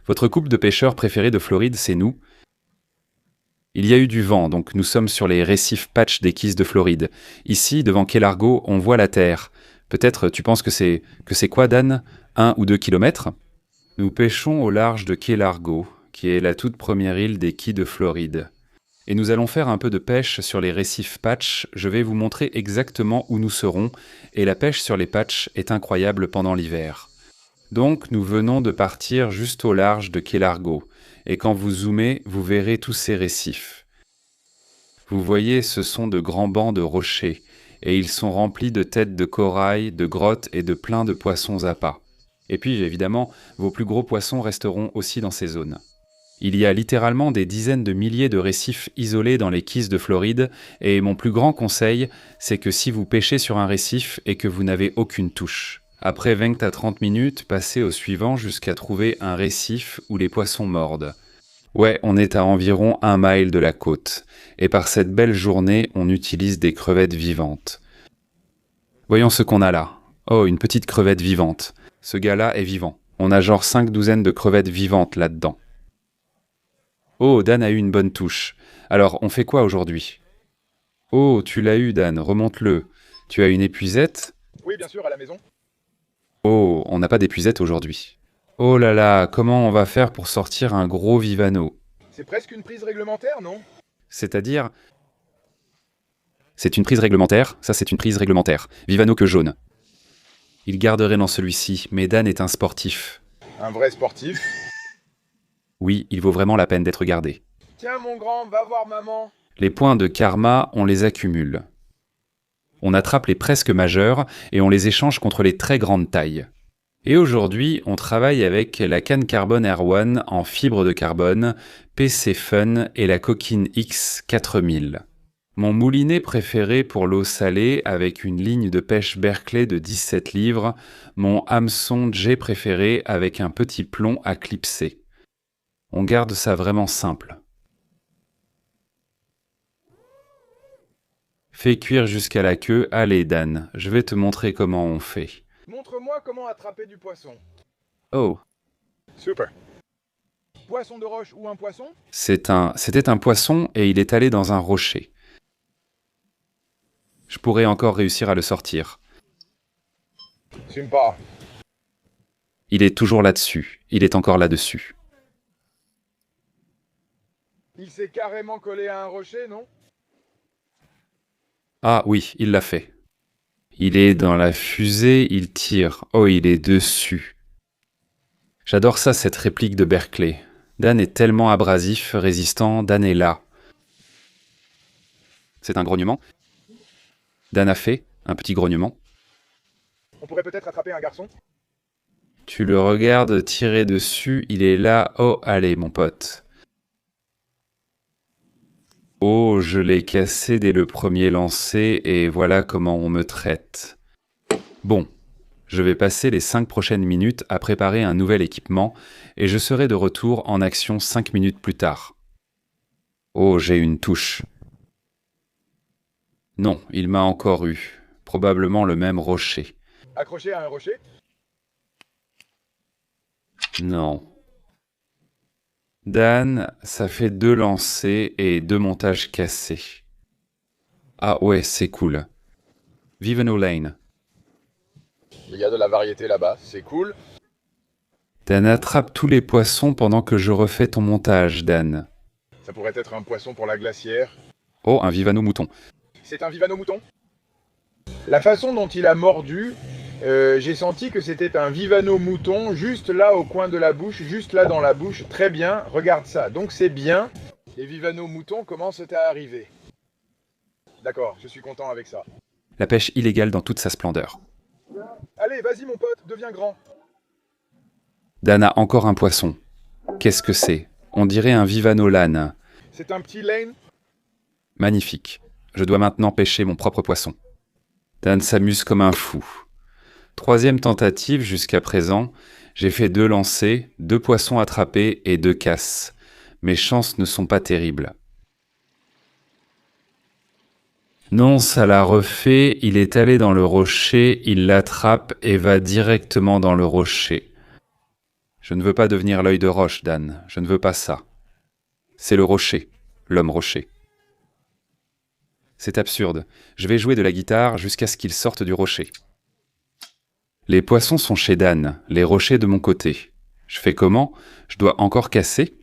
Votre couple de pêcheurs préféré de Floride, c'est nous. Il y a eu du vent, donc nous sommes sur les récifs Patch des Keys de Floride. Ici, devant Key Largo, on voit la terre. Peut-être tu penses que c'est quoi, Dan? 1 ou 2 kilomètres? Nous pêchons au large de Key Largo, qui est la toute première île des Keys de Floride. Et nous allons faire un peu de pêche sur les récifs Patch. Je vais vous montrer exactement où nous serons, et la pêche sur les Patch est incroyable pendant l'hiver. Donc nous venons de partir juste au large de Key Largo, et quand vous zoomez, vous verrez tous ces récifs. Vous voyez, ce sont de grands bancs de rochers, et ils sont remplis de têtes de corail, de grottes et de plein de poissons appâts. Et puis, évidemment, vos plus gros poissons resteront aussi dans ces zones. Il y a littéralement des dizaines de milliers de récifs isolés dans les Keys de Floride, et mon plus grand conseil, c'est que si vous pêchez sur un récif et que vous n'avez aucune touche, après 20 à 30 minutes, passez au suivant jusqu'à trouver un récif où les poissons mordent. Ouais, on est à environ 1 mile de la côte, et par cette belle journée, on utilise des crevettes vivantes. Voyons ce qu'on a là. Oh, une petite crevette vivante. Ce gars-là est vivant. On a genre 5 douzaines de crevettes vivantes là-dedans. Oh, Dan a eu une bonne touche. Alors, on fait quoi aujourd'hui? Oh, tu l'as eu, Dan, remonte-le. Tu as une épuisette? Oui, bien sûr, à la maison. Oh, on n'a pas d'épuisette aujourd'hui. Oh là là, comment on va faire pour sortir un gros Vivano? C'est presque une prise réglementaire, non? C'est-à-dire... C'est une prise réglementaire, ça c'est une prise réglementaire. Vivano que jaune. Il garderait dans celui-ci, mais Dan est un sportif. Un vrai sportif. Oui, il vaut vraiment la peine d'être gardé. Tiens, mon grand, va voir maman. Les points de karma, on les accumule. On attrape les presque majeurs et on les échange contre les très grandes tailles. Et aujourd'hui, on travaille avec la canne carbone Air1 en fibre de carbone, PC Fun et la coquine X 4000. Mon moulinet préféré pour l'eau salée avec une ligne de pêche Berkeley de 17 livres, mon hameçon J préféré avec un petit plomb à clipser. On garde ça vraiment simple. Fais cuire jusqu'à la queue, allez Dan, je vais te montrer comment on fait. Montre-moi comment attraper du poisson. Oh, Super. Poisson de roche ou un poisson? c'était un poisson et il est allé dans un rocher. Je pourrais encore réussir à le sortir. Sympa. Il est toujours là-dessus, il est encore là-dessus. Il s'est carrément collé à un rocher, non? Ah oui, il l'a fait. Il est dans la fusée, il tire. Oh, il est dessus. J'adore ça, cette réplique de Berkeley. Dan est tellement abrasif, résistant, Dan est là. C'est un grognement. Dan a fait un petit grognement. On pourrait peut-être attraper un garçon? Tu le regardes tirer dessus, il est là. Oh, allez, mon pote. Oh, je l'ai cassé dès le premier lancer et voilà comment on me traite. Bon, je vais passer les 5 prochaines minutes à préparer un nouvel équipement et je serai de retour en action 5 minutes plus tard. Oh, j'ai une touche. Non, il m'a encore eu. Probablement le même rocher. Accroché à un rocher? Non. Dan, ça fait 2 lancers et 2 montages cassés. Ah ouais, c'est cool. Viveno Lane. Il y a de la variété là-bas, c'est cool. Dan attrape tous les poissons pendant que je refais ton montage, Dan. Ça pourrait être un poisson pour la glacière. Oh, un Vivano mouton. C'est un Vivano mouton? La façon dont il a mordu, j'ai senti que c'était un Vivano mouton juste là au coin de la bouche, juste là dans la bouche. Très bien, regarde ça. Donc c'est bien. Les Vivano moutons commencent à arriver. D'accord, je suis content avec ça. La pêche illégale dans toute sa splendeur. Allez, vas-y mon pote, deviens grand. Dan a encore un poisson. Qu'est-ce que c'est? On dirait un Vivano Lane. C'est un petit Lane? Magnifique. Je dois maintenant pêcher mon propre poisson. Dan s'amuse comme un fou. 3e tentative jusqu'à présent. J'ai fait 2 lancers, 2 poissons attrapés et 2 casses. Mes chances ne sont pas terribles. Non, ça l'a refait. Il est allé dans le rocher, il l'attrape et va directement dans le rocher. Je ne veux pas devenir l'œil de roche, Dan. Je ne veux pas ça. C'est le rocher, l'homme rocher. C'est absurde. Je vais jouer de la guitare jusqu'à ce qu'il sorte du rocher. Les poissons sont chez Dan, les rochers de mon côté. Je fais comment? Je dois encore casser?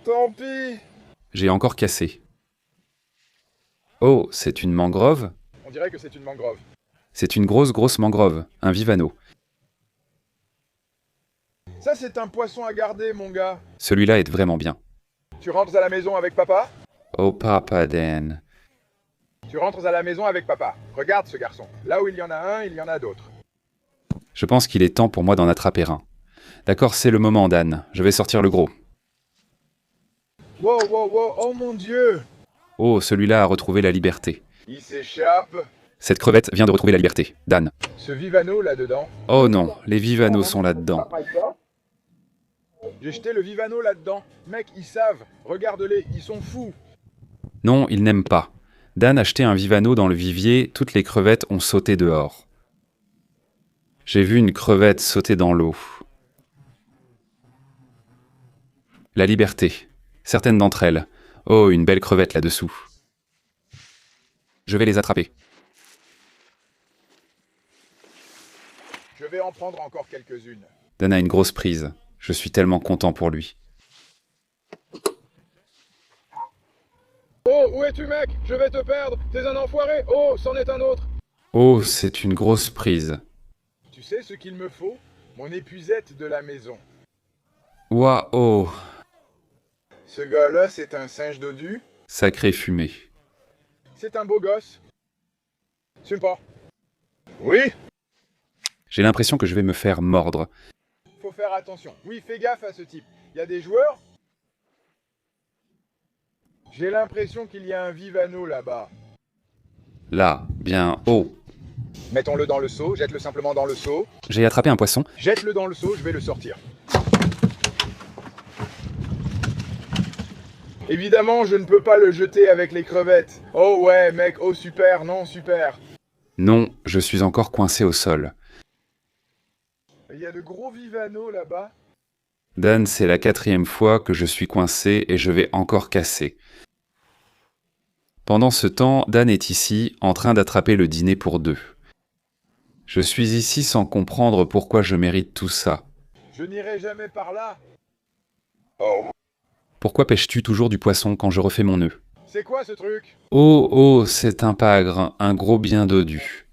Tant pis. J'ai encore cassé. Oh, c'est une mangrove? On dirait que c'est une mangrove. C'est une grosse mangrove, un vivano. Ça, c'est un poisson à garder, mon gars. Celui-là est vraiment bien. Tu rentres à la maison avec papa? Oh papa, Dan. Tu rentres à la maison avec papa. Regarde ce garçon. Là où il y en a un, il y en a d'autres. Je pense qu'il est temps pour moi d'en attraper un. D'accord, c'est le moment, Dan. Je vais sortir le gros. Wow, oh mon Dieu! Oh, celui-là a retrouvé la liberté. Il s'échappe. Cette crevette vient de retrouver la liberté. Dan. Ce vivano là-dedans. Oh non, les vivanos sont là-dedans. J'ai jeté le vivano là-dedans. Mec, ils savent. Regarde-les, ils sont fous. Non, ils n'aiment pas. Dan a jeté un vivano dans le vivier, toutes les crevettes ont sauté dehors. J'ai vu une crevette sauter dans l'eau. La liberté. Certaines d'entre elles. Oh, une belle crevette là-dessous. Je vais les attraper. Je vais en prendre encore quelques-unes. Dan a une grosse prise. Je suis tellement content pour lui. Oh, où es-tu, mec? Je vais te perdre. T'es un enfoiré. Oh, c'en est un autre. Oh, c'est une grosse prise. Tu sais ce qu'il me faut? Mon épuisette de la maison. Waouh, Ce gars-là, c'est un singe dodu. sacré fumée. C'est un beau gosse. C'est pas. Oui? J'ai l'impression que je vais me faire mordre. Faut faire attention. Oui, fais gaffe à ce type. Il y a des joueurs. J'ai l'impression qu'il y a un vivano là-bas. Là, bien haut. Mettons-le dans le seau, jette-le simplement dans le seau. J'ai attrapé un poisson. Jette-le dans le seau, je vais le sortir. Évidemment, je ne peux pas le jeter avec les crevettes. Oh ouais, mec, oh super, non, super. Non, je suis encore coincé au sol. Il y a de gros vivanos là-bas. Dan, c'est la 4e fois que je suis coincé et je vais encore casser. Pendant ce temps, Dan est ici, en train d'attraper le dîner pour 2. Je suis ici sans comprendre pourquoi je mérite tout ça. Je n'irai jamais par là. Oh. Pourquoi pêches-tu toujours du poisson quand je refais mon nœud? C'est quoi ce truc? Oh, c'est un pagre, un gros bien dodu.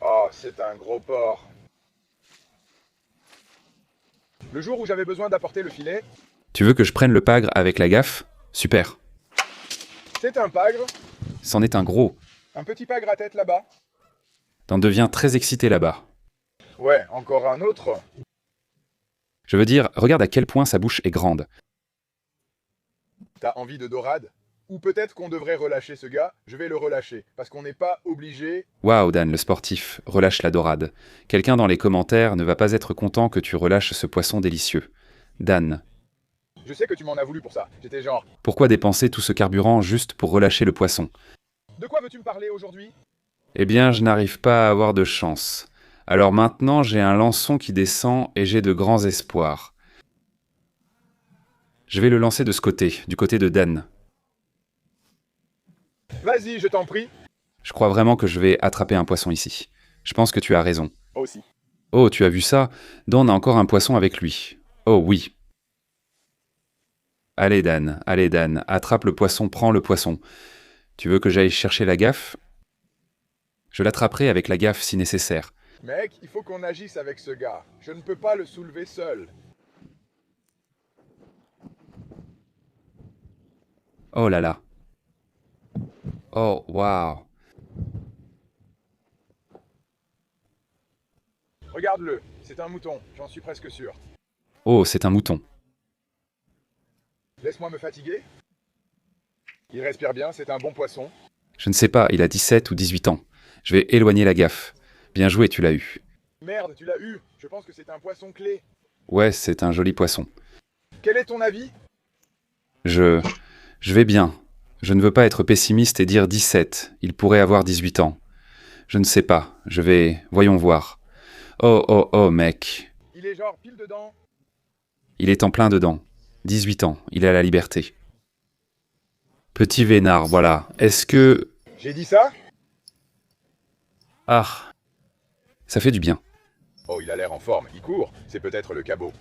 Oh, c'est un gros porc. Le jour où j'avais besoin d'apporter le filet, Tu veux que je prenne le pagre avec la gaffe? Super. c'est un pagre, C'en est un gros. un petit pagre à tête là-bas. T'en deviens très excité là-bas. Ouais, encore un autre. Je veux dire, regarde à quel point sa bouche est grande. T'as envie de dorade? Ou peut-être qu'on devrait relâcher ce gars, je vais le relâcher, parce qu'on n'est pas obligé. Waouh, Dan, le sportif, relâche la dorade. Quelqu'un dans les commentaires ne va pas être content que tu relâches ce poisson délicieux. Dan, Je sais que tu m'en as voulu pour ça. J'étais genre, pourquoi dépenser tout ce carburant juste pour relâcher le poisson? de quoi veux-tu me parler aujourd'hui? Eh bien, je n'arrive pas à avoir de chance. Alors maintenant, j'ai un lançon qui descend et j'ai de grands espoirs. Je vais le lancer de ce côté, du côté de Dan. Vas-y, je t'en prie. Je crois vraiment que je vais attraper un poisson ici. Je pense que tu as raison. Aussi. Oh, tu as vu ça? Dan a encore un poisson avec lui. Oh oui. Allez Dan, attrape le poisson, prends le poisson. Tu veux que j'aille chercher la gaffe? Je l'attraperai avec la gaffe si nécessaire. Mec, il faut qu'on agisse avec ce gars. Je ne peux pas le soulever seul. Oh là là. Oh, waouh. Regarde-le, c'est un mouton, j'en suis presque sûr. Oh, c'est un mouton. Laisse-moi me fatiguer. Il respire bien, c'est un bon poisson. Je ne sais pas, il a 17 ou 18 ans. Je vais éloigner la gaffe. Bien joué, tu l'as eu. Merde, tu l'as eu. Je pense que c'est un poisson clé. Ouais, c'est un joli poisson. Quel est ton avis? Je vais bien. Je ne veux pas être pessimiste et dire 17. Il pourrait avoir 18 ans. Je ne sais pas. Voyons voir. Oh, mec. Il est genre pile dedans. Il est en plein dedans. 18 ans, il est à la liberté. Petit vénard, voilà. Est-ce que... J'ai dit ça? Ah, ça fait du bien. Oh, il a l'air en forme, il court. C'est peut-être le cabot.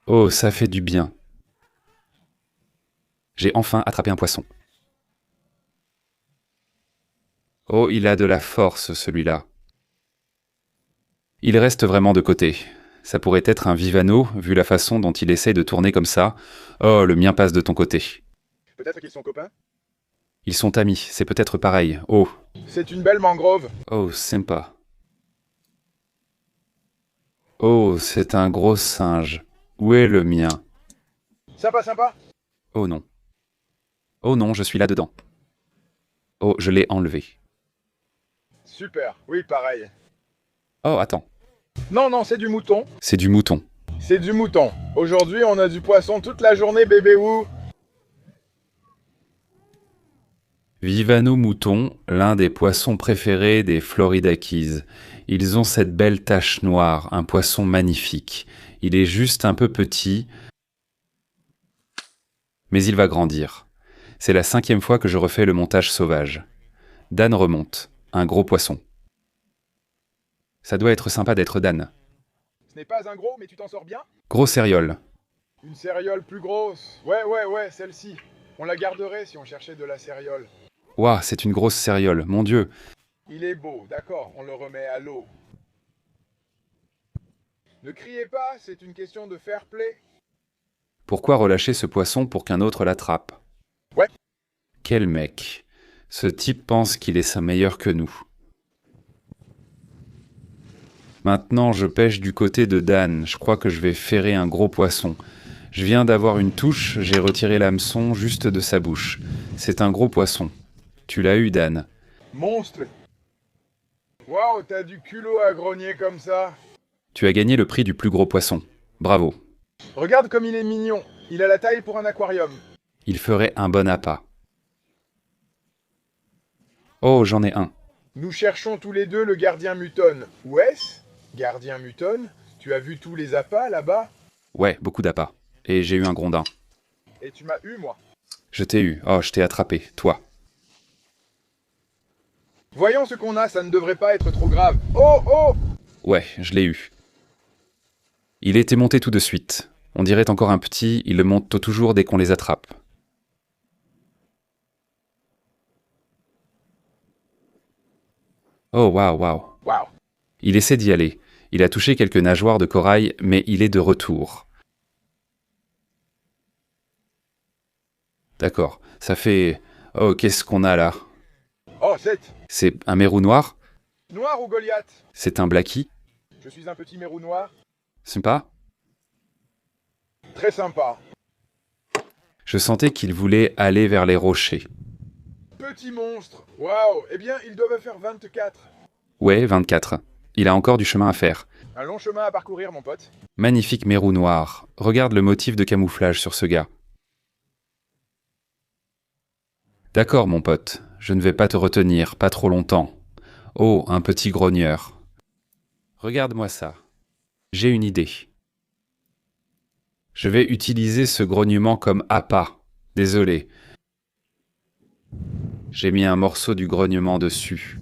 Oh, ça fait du bien. J'ai enfin attrapé un poisson. Oh, il a de la force, celui-là. Il reste vraiment de côté. Ça pourrait être un vivano, vu la façon dont il essaye de tourner comme ça. Oh, le mien passe de ton côté. Peut-être qu'ils sont copains? Ils sont amis, c'est peut-être pareil. Oh, C'est une belle mangrove. oh, sympa. Oh, c'est un gros singe. Où est le mien? Sympa, sympa. Oh non. Oh non, je suis là-dedans. Oh, je l'ai enlevé. Super, oui, pareil. Oh, attends. Non, non, c'est du mouton. C'est du mouton. C'est du mouton. Aujourd'hui, on a du poisson toute la journée, bébé Wou. Vivano mouton, l'un des poissons préférés des Floridakis. Ils ont cette belle tache noire, un poisson magnifique. Il est juste un peu petit, mais il va grandir. C'est la 5e fois que je refais le montage sauvage. Dan remonte, un gros poisson. Ça doit être sympa d'être Dan. Ce n'est pas un gros, mais tu t'en sors bien? Gros céréole. Une céréole plus grosse. Ouais, celle-ci. On la garderait si on cherchait de la céréole. Ouah, c'est une grosse céréole, mon Dieu. Il est beau, d'accord, on le remet à l'eau. Ne criez pas, c'est une question de fair play. Pourquoi relâcher ce poisson pour qu'un autre l'attrape? Ouais. Quel mec. Ce type pense qu'il est meilleur que nous. Maintenant, je pêche du côté de Dan. Je crois que je vais ferrer un gros poisson. Je viens d'avoir une touche, j'ai retiré l'hameçon juste de sa bouche. C'est un gros poisson. Tu l'as eu, Dan. Monstre. Waouh, t'as du culot à grogner comme ça. Tu as gagné le prix du plus gros poisson. Bravo. Regarde comme il est mignon. Il a la taille pour un aquarium. Il ferait un bon appât. Oh, j'en ai un. Nous cherchons tous les deux le gardien Muton. Où est-ce? Gardien Muton? Tu as vu tous les appâts là-bas? Ouais, beaucoup d'appâts. Et j'ai eu un grondin. Et tu m'as eu, moi. Je t'ai eu. Oh, je t'ai attrapé. Toi. Voyons ce qu'on a, ça ne devrait pas être trop grave. Oh! Ouais, je l'ai eu. Il était monté tout de suite. On dirait encore un petit, il le monte toujours dès qu'on les attrape. Oh, waouh. Waouh. Il essaie d'y aller. Il a touché quelques nageoires de corail, mais il est de retour. D'accord, ça fait... Oh, qu'est-ce qu'on a là? Oh, 7. C'est un mérou noir? Noir ou Goliath? C'est un blackie? Je suis un petit mérou noir. Sympa? Très sympa. Je sentais qu'il voulait aller vers les rochers. Petit monstre. Waouh. Eh bien, ils doivent faire 24. Ouais, 24. Il a encore du chemin à faire. Un long chemin à parcourir, mon pote. Magnifique mérou noir. Regarde le motif de camouflage sur ce gars. D'accord, mon pote. Je ne vais pas te retenir, pas trop longtemps. Oh, un petit grogneur. Regarde-moi ça. J'ai une idée. Je vais utiliser ce grognement comme appât. Désolé. J'ai mis un morceau du grognement dessus.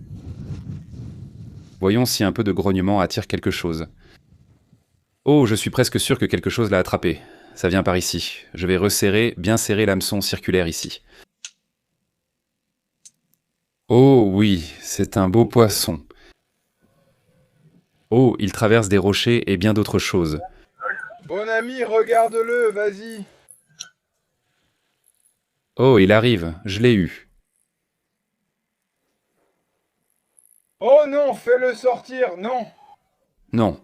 Voyons si un peu de grognement attire quelque chose. Oh, je suis presque sûr que quelque chose l'a attrapé. Ça vient par ici. Je vais resserrer, bien serrer l'hameçon circulaire ici. Oh oui, c'est un beau poisson. Oh, il traverse des rochers et bien d'autres choses. Bon ami, regarde-le, vas-y. Oh, il arrive, je l'ai eu. Oh non, fais-le sortir, non. Non.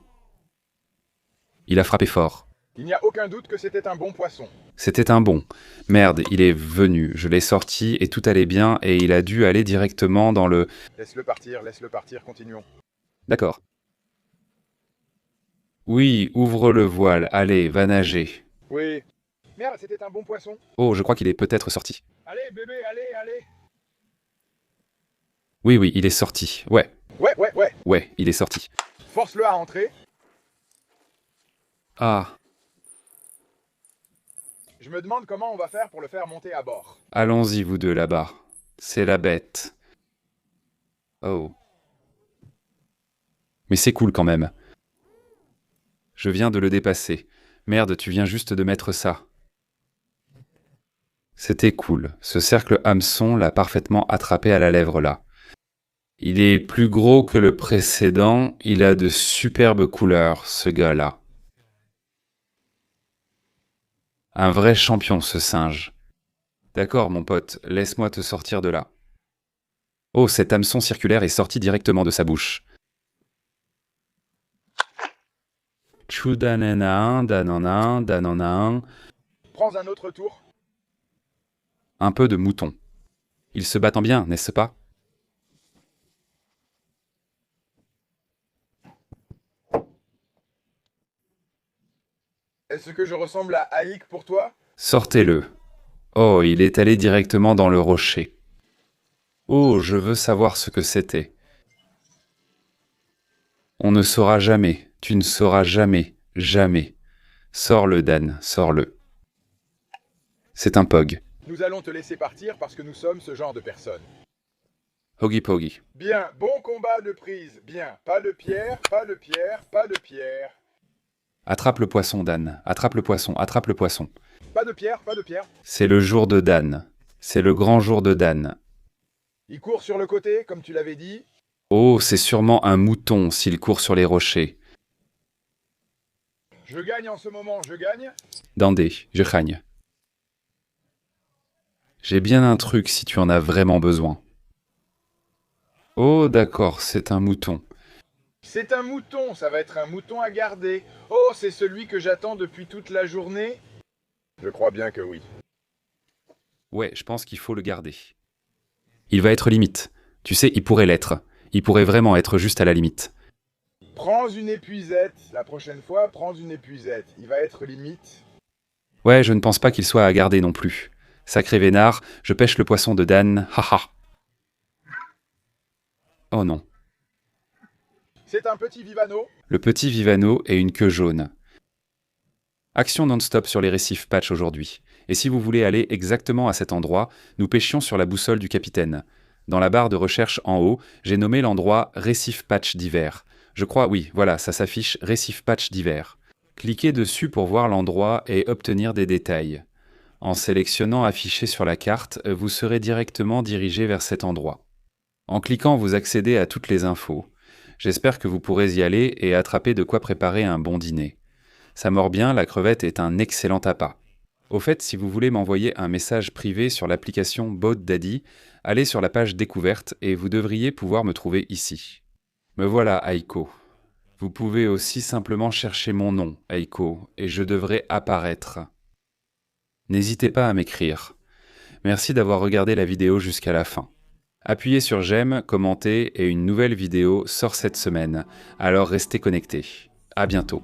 Il a frappé fort. Il n'y a aucun doute que c'était un bon poisson. C'était un bon. Merde, il est venu. Je l'ai sorti et tout allait bien et il a dû aller directement dans le... Laisse-le partir, continuons. D'accord. Oui, ouvre le voile. Allez, va nager. Oui. Merde, c'était un bon poisson. Oh, je crois qu'il est peut-être sorti. Allez, bébé, allez. Oui, il est sorti. Ouais, Ouais. il est sorti. Force-le à rentrer. Ah, Je me demande comment on va faire pour le faire monter à bord. allons-y vous deux là-bas. C'est la bête. Oh. Mais c'est cool quand même. Je viens de le dépasser. Merde, tu viens juste de mettre ça. C'était cool. Ce cercle hameçon l'a parfaitement attrapé à la lèvre là. Il est plus gros que le précédent. Il a de superbes couleurs, ce gars-là. Un vrai champion, ce singe. D'accord, mon pote, laisse-moi te sortir de là. Oh, cet hameçon circulaire est sorti directement de sa bouche. Choudanana, danana, danana. Prends un autre tour. Un peu de mouton. Ils se battent bien, n'est-ce pas? Est-ce que je ressemble à Aïk pour toi? Sortez-le. Oh, il est allé directement dans le rocher. Oh, je veux savoir ce que c'était. On ne saura jamais, tu ne sauras jamais, jamais. Sors-le, Dan, sors-le. C'est un pog. Nous allons te laisser partir parce que nous sommes ce genre de personnes. Hoggy Poggy. Bien, bon combat de prise. Bien, pas de pierre, pas de pierre, pas de pierre. Attrape le poisson, Dan. Attrape le poisson, attrape le poisson. Pas de pierre, pas de pierre. C'est le jour de Dan. C'est le grand jour de Dan. Il court sur le côté, comme tu l'avais dit. Oh, c'est sûrement un mouton s'il court sur les rochers. Je gagne en ce moment, je gagne. Dandé, je gagne. J'ai bien un truc si tu en as vraiment besoin. Oh, d'accord, c'est un mouton. C'est un mouton, ça va être un mouton à garder. Oh, c'est celui que j'attends depuis toute la journée. Je crois bien que oui. Ouais, je pense qu'il faut le garder. Il va être limite. Tu sais, il pourrait l'être. Il pourrait vraiment être juste à la limite. Prends une épuisette. La prochaine fois, prends une épuisette. Il va être limite. Ouais, je ne pense pas qu'il soit à garder non plus. Sacré vénard, je pêche le poisson de Dan, haha. Oh non. C'est un petit vivano. Le petit Vivano et une queue jaune. Action non-stop sur les récifs Patch aujourd'hui. Et si vous voulez aller exactement à cet endroit, nous pêchions sur la boussole du capitaine. Dans la barre de recherche en haut, j'ai nommé l'endroit Récif Patch d'hiver. Je crois, oui, voilà, ça s'affiche Récif Patch d'hiver. Cliquez dessus pour voir l'endroit et obtenir des détails. En sélectionnant Afficher sur la carte, vous serez directement dirigé vers cet endroit. En cliquant, vous accédez à toutes les infos. J'espère que vous pourrez y aller et attraper de quoi préparer un bon dîner. Ça mord bien, la crevette est un excellent appât. Au fait, si vous voulez m'envoyer un message privé sur l'application Boat Daddy, allez sur la page découverte et vous devriez pouvoir me trouver ici. Me voilà, Aiko. Vous pouvez aussi simplement chercher mon nom, Aiko, et je devrais apparaître. N'hésitez pas à m'écrire. Merci d'avoir regardé la vidéo jusqu'à la fin. Appuyez sur j'aime, commentez et une nouvelle vidéo sort cette semaine, alors restez connectés. À bientôt.